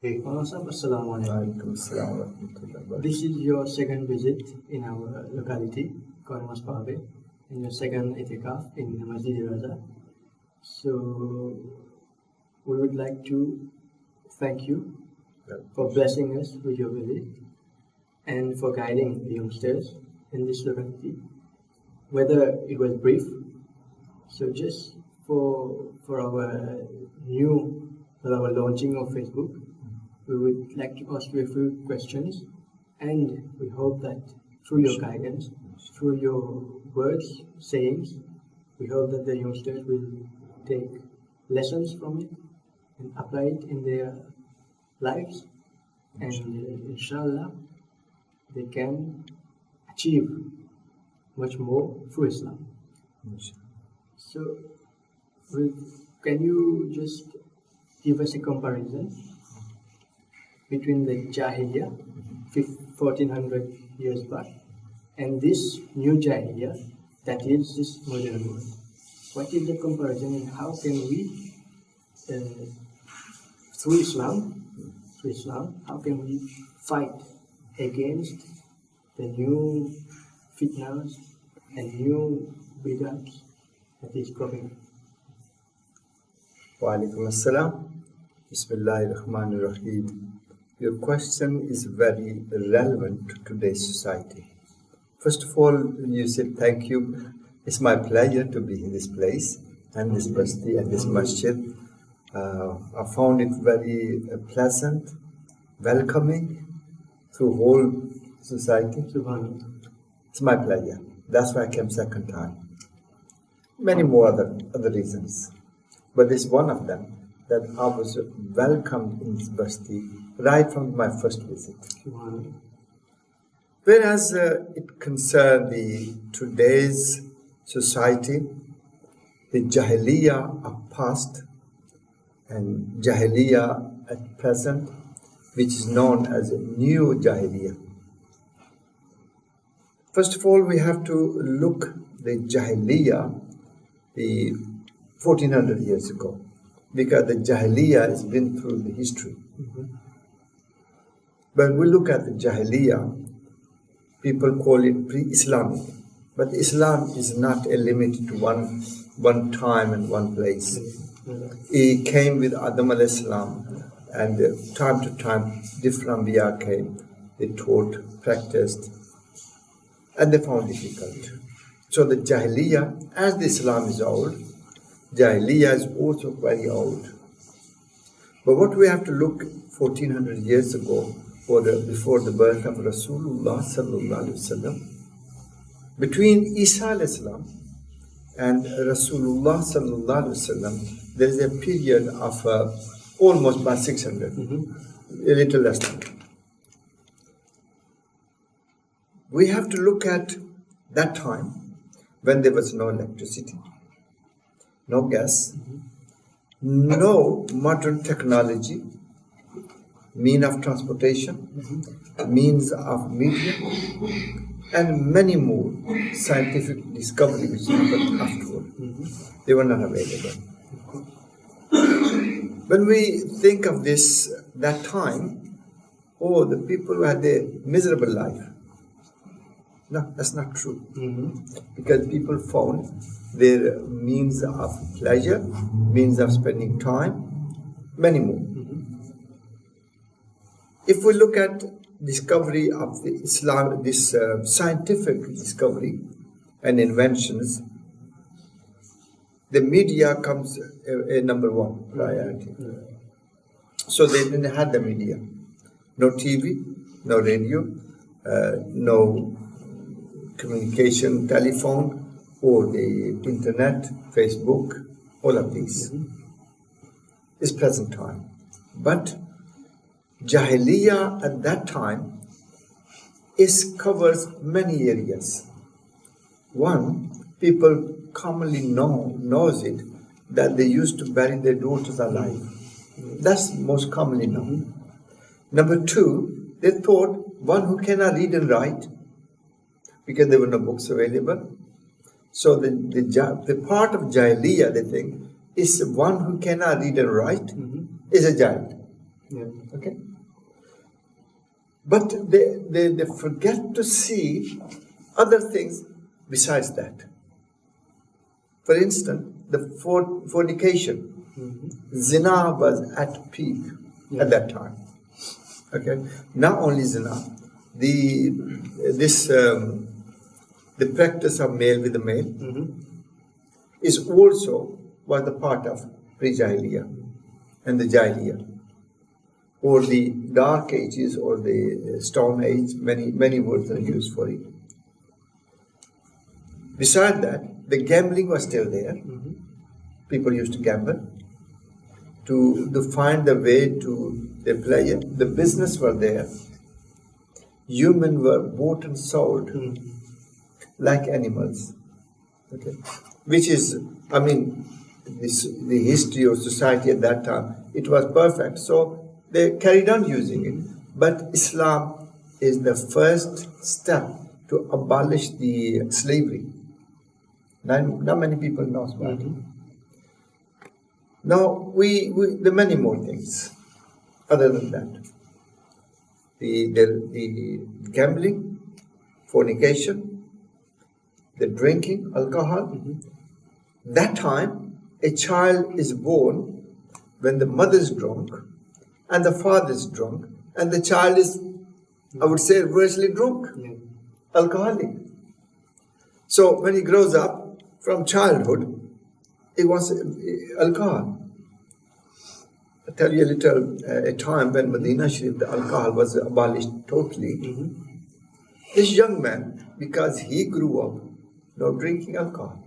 Hey, Assalamu alaikum. This is your second visit in our locality, Masjid-E-Raza, and your second itikaf in Masjid-E-Raza. So, we would like to thank you for blessing us with your visit and for guiding the youngsters in this locality, whether it was brief. So, just for our launching of Facebook, we would like to ask you a few questions, and we hope that through your guidance, through your words, sayings, we hope that the youngsters will take lessons from it and apply it in their lives, and inshallah they can achieve much more through Islam. So, can you just give us a comparison between the Jaahiliya, 1400 years back, and this new Jaahiliya, that is this modern world? What is the comparison, and how can we, through Islam, how can we fight against the new fitnas and new bid'ahs that is cropping up? Wa alaikum assalam. Bismillahirrahmanirrahim. Your question is very relevant to today's society. First of all, you said thank you. It's my pleasure to be in this place and this basti and this masjid. I found it very pleasant, welcoming through whole society. It's my pleasure. That's why I came second time. Many more other reasons, but this is one of them, that I was welcomed in this basti right from my first visit. Whereas it concerns the today's society, the Jaahiliya of past and Jaahiliya at present, which is known as a new Jaahiliya. First of all, we have to look the Jaahiliya, the 1400 years ago, because the Jaahiliya has been through the history. When we look at the Jaahiliya, people call it Pre-Islamic, but Islam is not a limit to one time and one place. It came with Adam alayhi salam, and time to time different Anbiya came. They taught, practiced, and they found it difficult. So the Jaahiliya, as the Islam is old, Jaahiliya is also very old. But what we have to look 1400 years ago, or before the birth of Rasulullah sallallahu alaihi wasallam, between Isa alayhi salam and Rasulullah sallallahu alaihi wasallam, there is a period of almost by 600, a little less than. We have to look at that time when there was no electricity, no gas, no modern technology, means of transportation, means of media, and many more scientific discovery which happened afterward. They were not available. When we think of that time, the people had a miserable life. No, that's not true. Because people found their means of pleasure, means of spending time, many more. If we look at discovery of the Islam, this scientific discovery and inventions, the media comes a number one priority. So they didn't have the media. No TV, no radio, no communication, telephone, or the internet, Facebook, all of these. It's present time. But Jaahiliya at that time covers many areas. One, people commonly knows it, that they used to bury their daughters alive. That's most commonly known. Number two, they thought one who cannot read and write, because there were no books available. So the part of Jaahiliya, they think, is one who cannot read and write is a giant. Yeah. Okay? But they forget to see other things besides that. For instance, the fornication. Zina was at peak at that time. Okay? Not only zina, the practice of male with the male is also was the part of pre-Jaahiliya and the Jaahiliya, or the Dark Ages, or the Stone Age. Many words are used for it. Besides that, the gambling was still there. People used to gamble to find the way to the play. The business were there. Humans were bought and sold like animals. Okay, which is, I mean, the history of society at that time. It was perfect, so they carried on using it. But Islam is the first step to abolish the slavery. Not many people know about it. Now, there are many more things other than that. The gambling, fornication, the drinking, alcohol. That time, a child is born when the mother is drunk and the father is drunk, and the child is, I would say, virtually drunk, alcoholic. So when he grows up, from childhood, he wants alcohol. I'll tell you a time when Medina Sharif, the alcohol was abolished totally. This young man, because he grew up not drinking alcohol.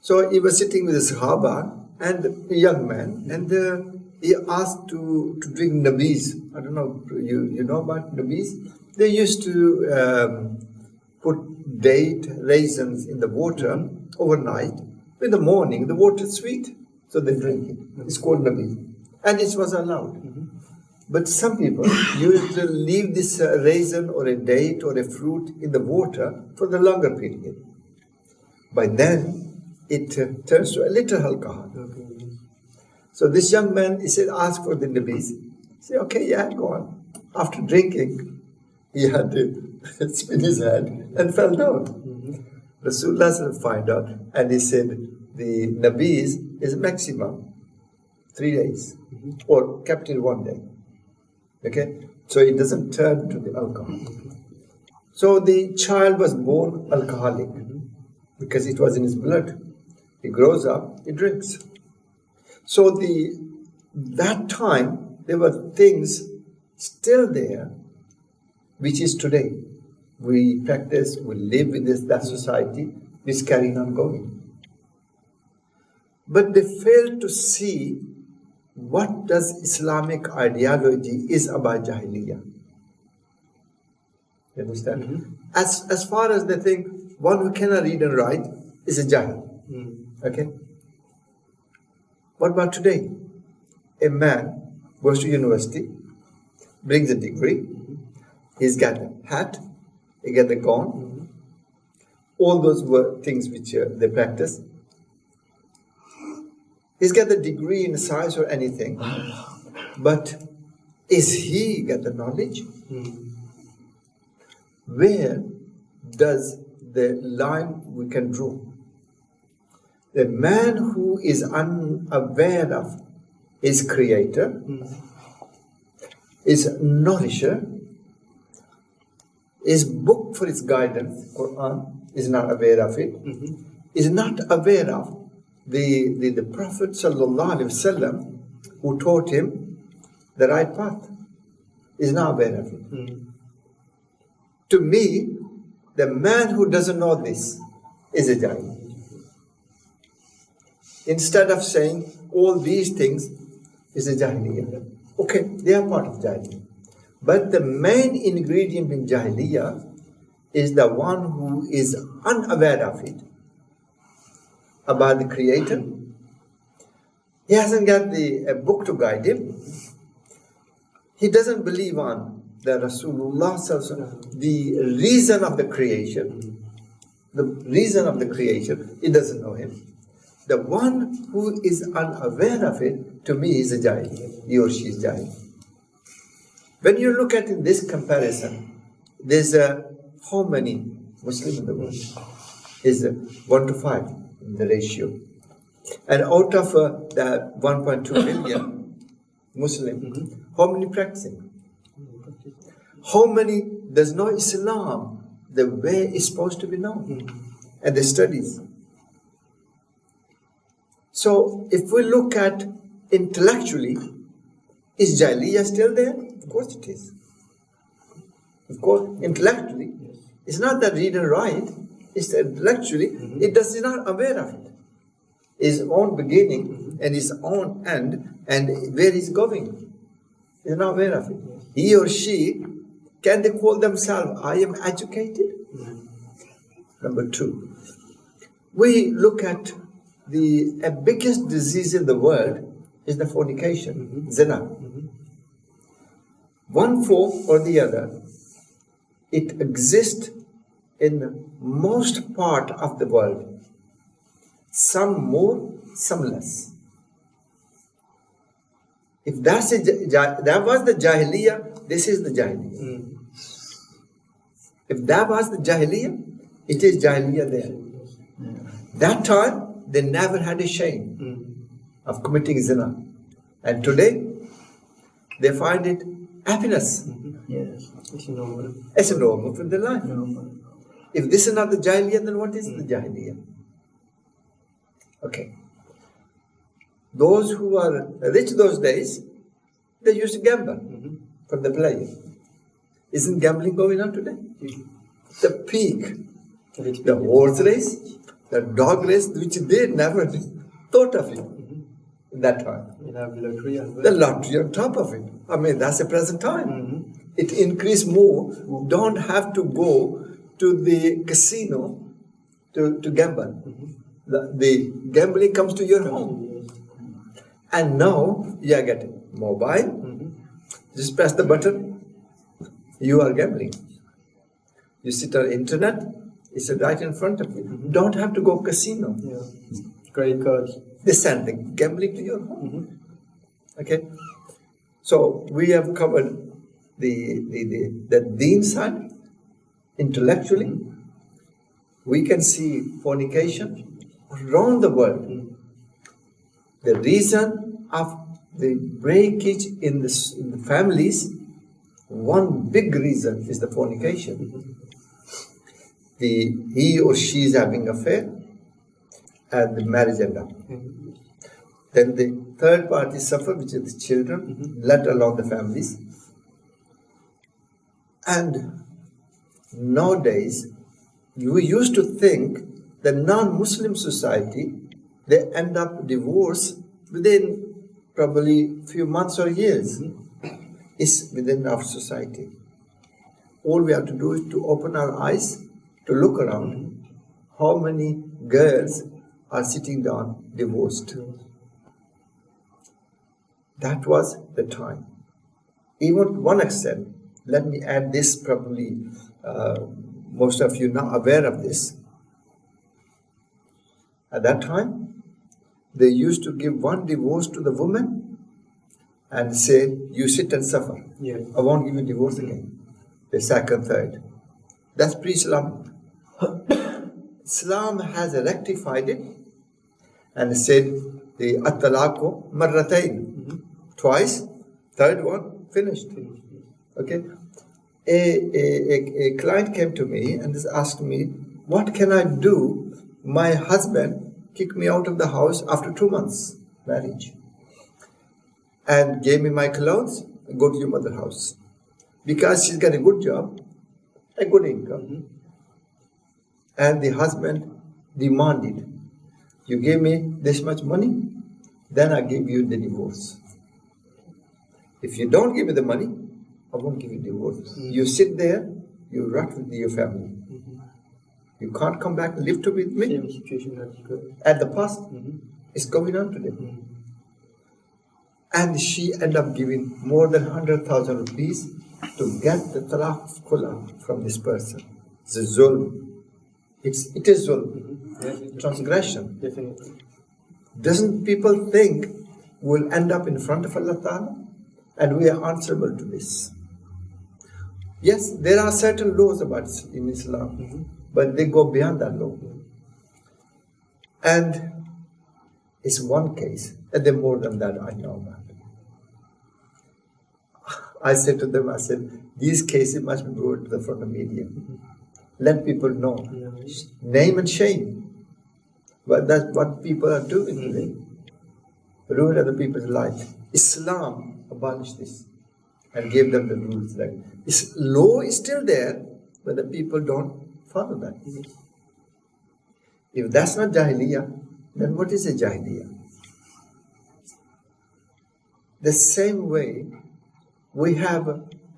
So he was sitting with the Sahaba and a young man, and he asked to drink nabis. I don't know, you know about nabis? They used to put date raisins in the water overnight. In the morning, the water is sweet, so they drink it. It's called nabi, and it was allowed. But some people used to leave this raisin or a date or a fruit in the water for the longer period. By then, it turns to a little alcohol. So this young man, he said, ask for the nabis. He said, okay, yeah, go on. After drinking, he had to spin his head and fell down. Rasulullah find out, and he said the nabis is maximum 3 days, or kept in 1 day. Okay, so it doesn't turn to the alcohol. So the child was born alcoholic because it was in his blood. He grows up, he drinks. So that time there were things still there, which is today. We practice, we live in that society, which is carrying on going. But they fail to see what does Islamic ideology is about Jaahiliya. You understand? As far as they think one who cannot read and write is a Jahil. Okay? What about today? A man goes to university, brings a degree, he's got a hat, he got a gown, all those were things which they practice. He's got the degree in science or anything, but is he got the knowledge? Where does the line we can draw? The man who is unaware of his creator, his nourisher, his book for his guidance, Qur'an, is not aware of it, is not aware of the Prophet ﷺ who taught him the right path, is not aware of it. To me, the man who doesn't know this is a Jahil. Instead of saying all these things is a Jaahiliya. Okay, they are part of Jaahiliya. But the main ingredient in Jaahiliya is the one who is unaware of it, about the Creator. He hasn't got a book to guide him. He doesn't believe on the Rasulullah, the reason of the creation. The reason of the creation, he doesn't know him. The one who is unaware of it to me is a jahil. He or she is jahil. When you look at in this comparison, there's how many Muslims in the world? Is 1 to 5 in the ratio. And out of the 1.2 billion Muslim, how many practicing? How many does know Islam the way it's supposed to be known? And the studies. So if we look at intellectually, is Jaahiliya still there? Of course it is. Of course, intellectually, it's not that read and write, it's that intellectually, it is not aware of it. His own beginning and his own end and where he's going. He's not aware of it. He or she, can they call themselves, I am educated? Number 2, we look at the biggest disease in the world is the fornication, zina. One form or the other, it exists in most part of the world. Some more, some less. If that was the Jaahiliya, this is the Jaahiliya. If that was the Jaahiliya, it is Jaahiliya there. That time, they never had a shame of committing zina. And today, they find it happiness. Yes, it's normal. It's a normal for their life. If this is not the Jaahiliya, then what is the Jaahiliya? Okay. Those who are rich those days, they used to gamble for the pleasure. Isn't gambling going on today? The peak, the horse race, the dog race, which they never thought of it in that time. You have lottery as well. The lottery on top of it. I mean, that's the present time. It increased more. Don't have to go to the casino to gamble. The gambling comes to your home. And now you are getting mobile. Just press the button. You are gambling. You sit on the internet. It's right in front of you. Don't have to go casino. Credit cards. They send the gambling to your home. Okay. So we have covered the deen side. Intellectually, we can see fornication around the world. The reason of the breakage in the families, one big reason is the fornication. He or she is having an affair and the marriage ends up. Then the third party suffer, which is the children, let alone the families. And nowadays, we used to think that non-Muslim society, they end up divorce within probably few months or years. It's within our society. All we have to do is to open our eyes, to look around. How many girls are sitting down divorced? That was the time. Even to one extent, let me add this, probably most of you now aware of this. At that time, they used to give one divorce to the woman and say, you sit and suffer. I won't give you divorce again. The second, third. That's pre-Islamic. Islam has rectified it and said, the at-talaqu marratayn. Twice, third one, finished. Okay. A client came to me and asked me, what can I do? My husband kicked me out of the house after 2 months marriage and gave me my clothes, go to your mother's house. Because she's got a good job, a good income. And the husband demanded, you give me this much money, then I give you the divorce. If you don't give me the money, I won't give you divorce. You sit there, you rot with your family. You can't come back and live with me. Same situation at the past. It's going on today. And she ended up giving more than 100,000 rupees to get the talaq khula from this person. It's a zulm. It is zulm. Transgression. Definitely. Doesn't people think will end up in front of Allah Ta'ala, and we are answerable to this. Yes, there are certain laws about in Islam, but they go beyond that law. And it's one case, and then more than that I know about. I said to them, these cases must be brought to the front of media. Let people know. Name and shame. But that's what people are doing today. Ruin other people's life. Islam abolished this and gave them the rules. Like, law is still there, but the people don't follow that. If that's not Jaahiliya, then what is a Jaahiliya? The same way, we have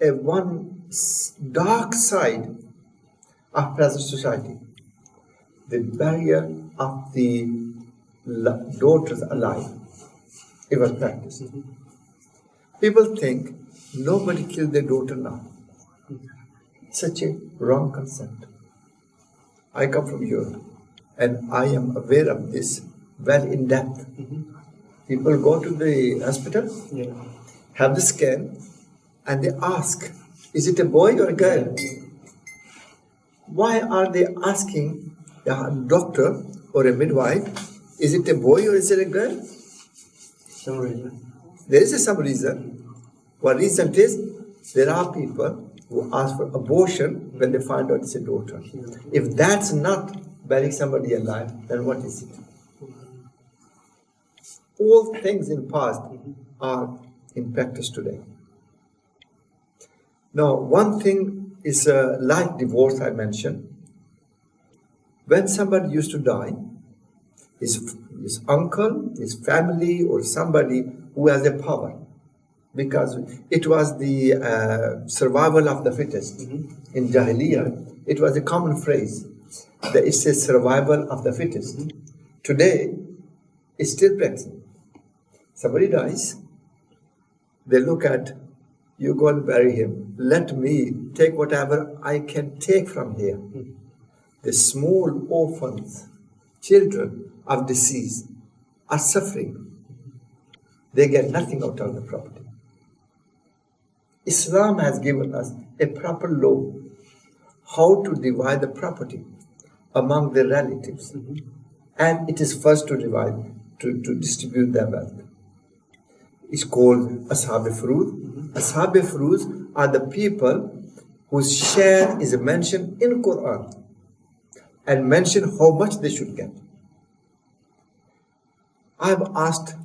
a one dark side of present society. The barrier of the daughters alive. It was practiced. People think nobody killed their daughter now. Such a wrong concept. I come from Europe and I am aware of this well in depth. People go to the hospital, have the scan, and they ask, is it a boy or a girl? Why are they asking the doctor or a midwife, is it a boy or is it a girl? Some reason. There is some reason. What reason it is? There are people who ask for abortion when they find out it's a daughter. If that's not burying somebody alive, then what is it? All things in past are in practice today. Now, one thing is like divorce I mentioned. When somebody used to die, his uncle, his family, or somebody who has a power, because it was the survival of the fittest. In Jaahiliya, it was a common phrase that it says survival of the fittest. Today, it's still present. Somebody dies, they look at, you go and bury him. Let me take whatever I can take from here. The small orphans, children of disease, are suffering. They get nothing out of the property. Islam has given us a proper law how to divide the property among the relatives. And it is first to divide, to distribute their wealth. It's called Ashab-e-Furuz. Ashab-e-Furuz are the people whose share is mentioned in Qur'an and mentioned how much they should get. I've asked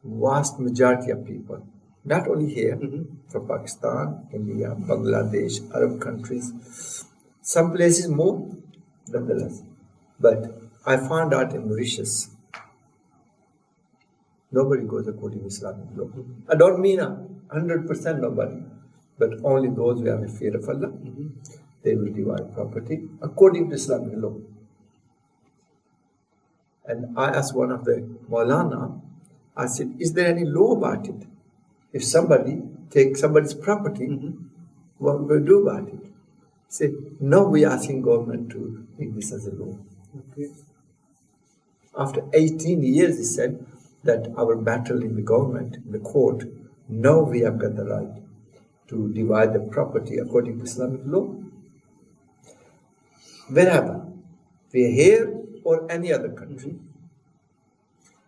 vast majority of people, not only here, from Pakistan, India, Bangladesh, Arab countries, some places more than the less. But I found out in Mauritius, nobody goes according to Islamic law. I don't mean 100% nobody, but only those who have a fear of Allah, they will divide property according to Islamic law. And I asked one of the Maulana, I said, is there any law about it? If somebody takes somebody's property, what will we do about it? He said, no, we are asking government to make this as a law. After 18 years, he said that our battle in the government, in the court, now we have got the right to divide the property according to Islamic law. Wherever, we are here or any other country,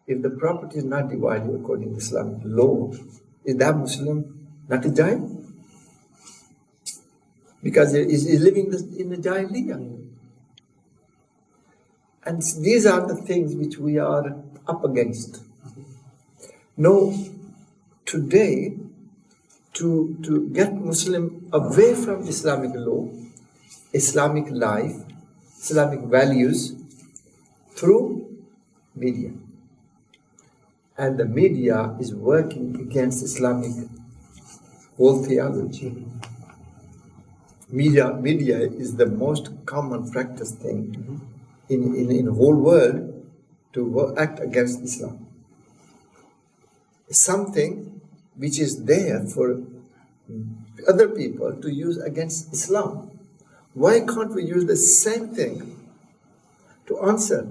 if the property is not divided according to Islamic law, is that Muslim not a Jahil? Because he is living in the Jaahiliya. And these are the things which we are up against. Now, today, to get Muslim away from Islamic law, Islamic life, Islamic values, through media. And the media is working against Islamic whole theology. Media is the most common practice thing in the whole world to act against Islam. Something which is there for other people to use against Islam. Why can't we use the same thing to answer?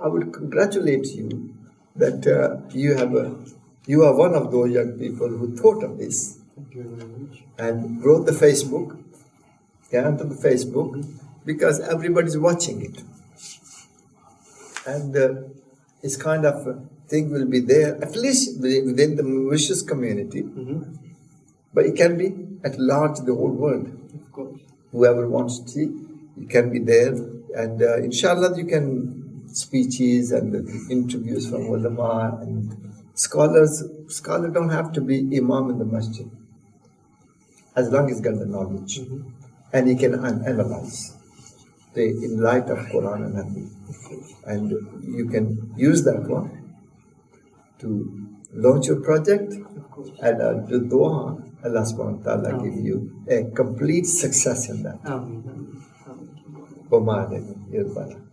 I would congratulate you that you are one of those young people who thought of this. Thank you very much. And wrote the Facebook, onto the Facebook, because everybody's watching it. And this kind of thing will be there, at least within the Mauritius community, but it can be at large the whole world. Of course. Whoever wants to see, it can be there. And inshallah, you can speeches and interviews from ulama and scholars. Scholars don't have to be imam in the masjid, as long as he's got the knowledge. And he can analyze in light of Quran and Hadith. And you can use that one to launch your project and do dua. Allah subhanahu wa ta'ala give you a complete success in that. Amen. Amen.